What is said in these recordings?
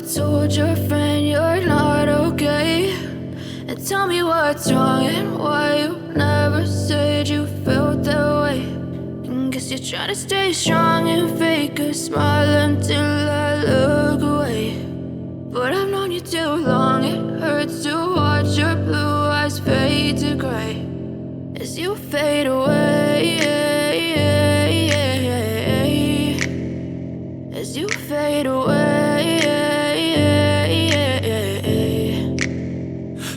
told your friend you're not okay, and tell me what's wrong and why you never said you felt that way. And guess you're trying to stay strong and fake a smile until I look away. But I've known you too long, it hurts to watch your blue eyes fade to gray as you fade away, as you fade away.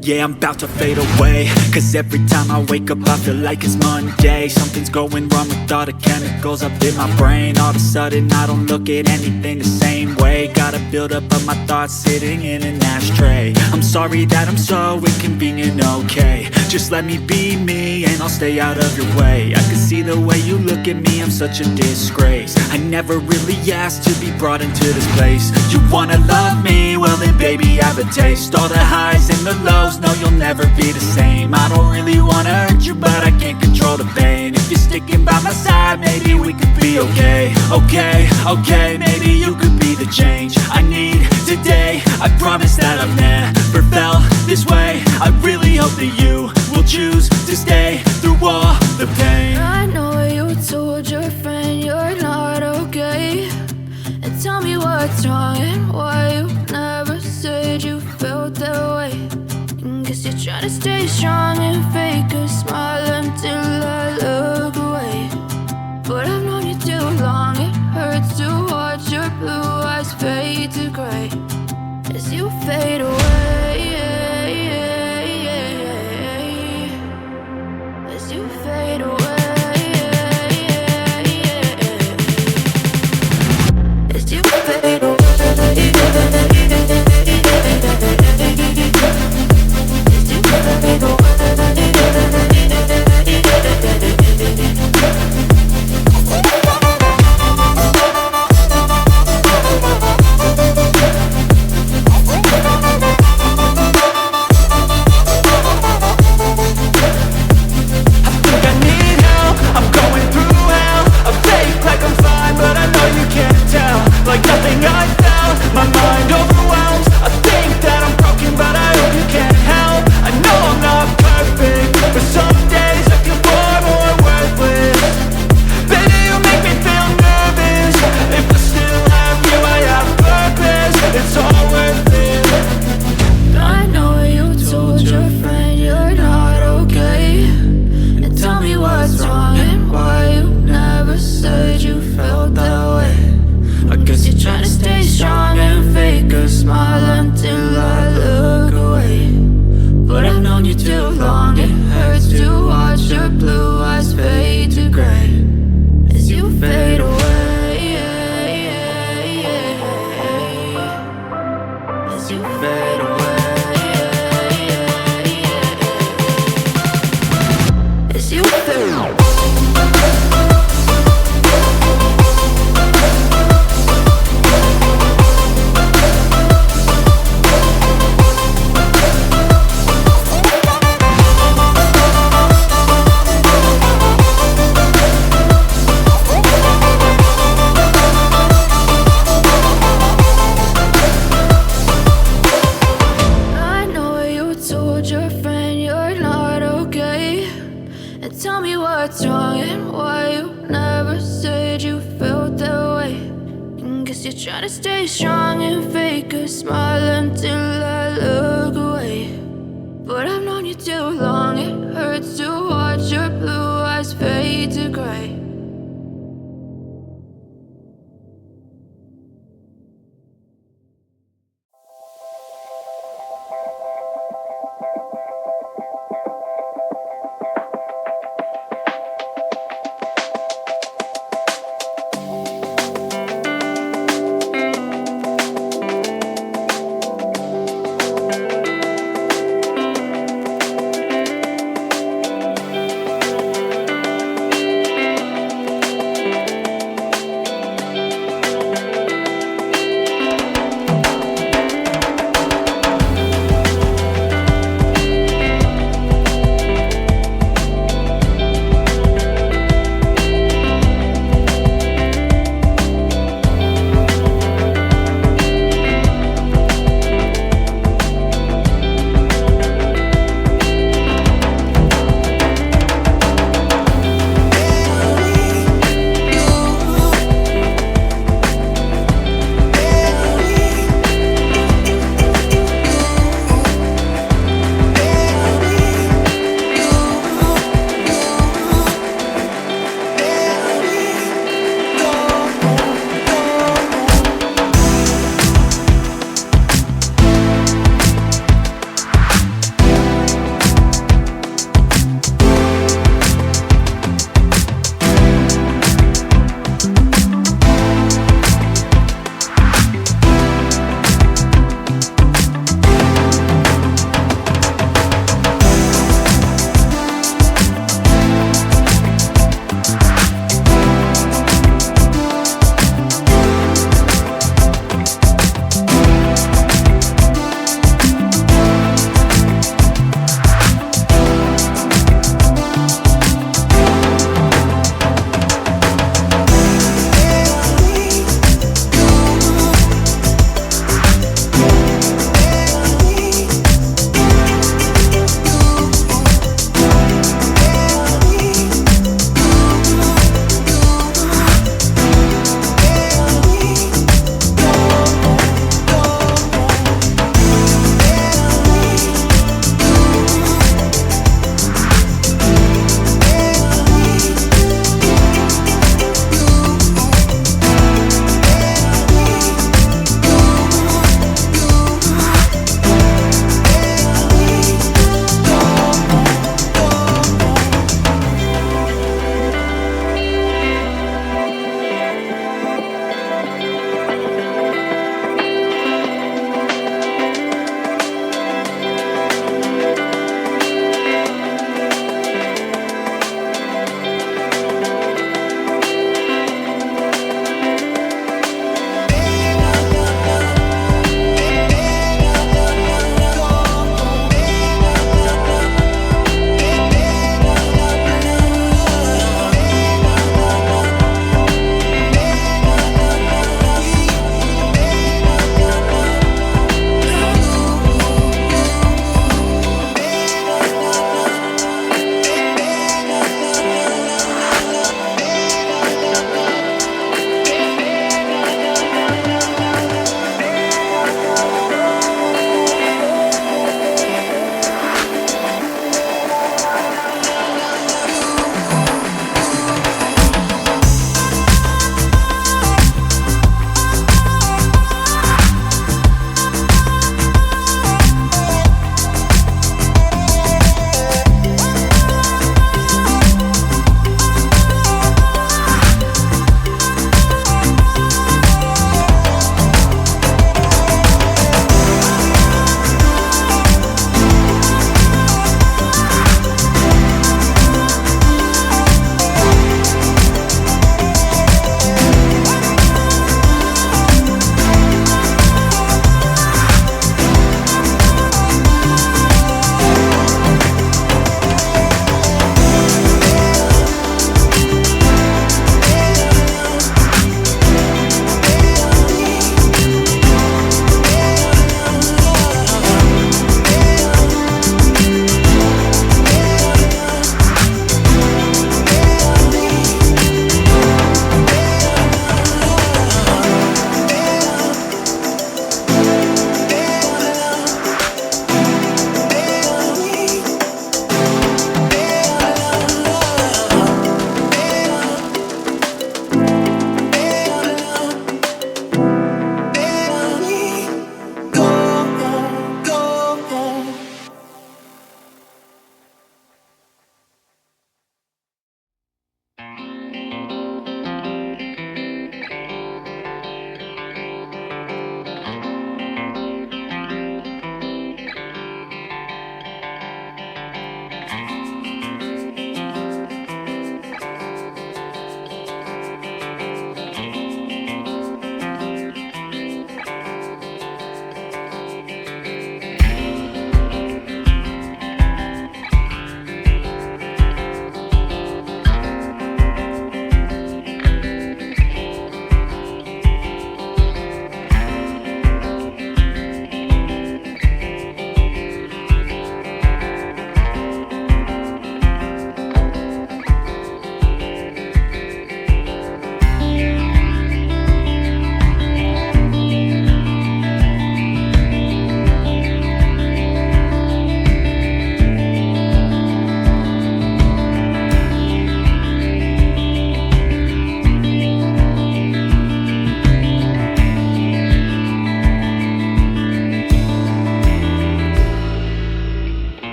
Yeah, I'm about to fade away, cause every time I wake up I feel like it's Monday. Something's going wrong with all the chemicals up in my brain. All of a sudden I don't look at anything the same way. Got a build up of my thoughts sitting in an ashtray. I'm sorry that I'm so inconvenient, okay. Just let me be me and I'll stay out of your way. I can see the way you look at me, I'm such a disgrace. I never really asked to be brought into this place. You wanna love me? Well then baby have a taste. All the highs and the lows, no, you'll never be the same. I don't really wanna hurt you, but I can't control the pain. If you're sticking by my side, maybe we could be okay. Okay, maybe you could be the change I need today. I promise that I've never felt this way. I really hope that you will choose to stay through all the pain. I know you told your friend you're not okay, and tell me what's wrong and why you never said you felt that way. Guess you're trying to stay strong and fake a smile until I look away. But I've known you too long, it hurts to watch your blue eyes fade to gray as you fade away, as you fade away, as you fade away. Tell me what's wrong and why you never said you felt that way. And guess you're trying to stay strong and fake a smile until I look away. But I've known you too long, it hurts to watch your blue eyes fade to gray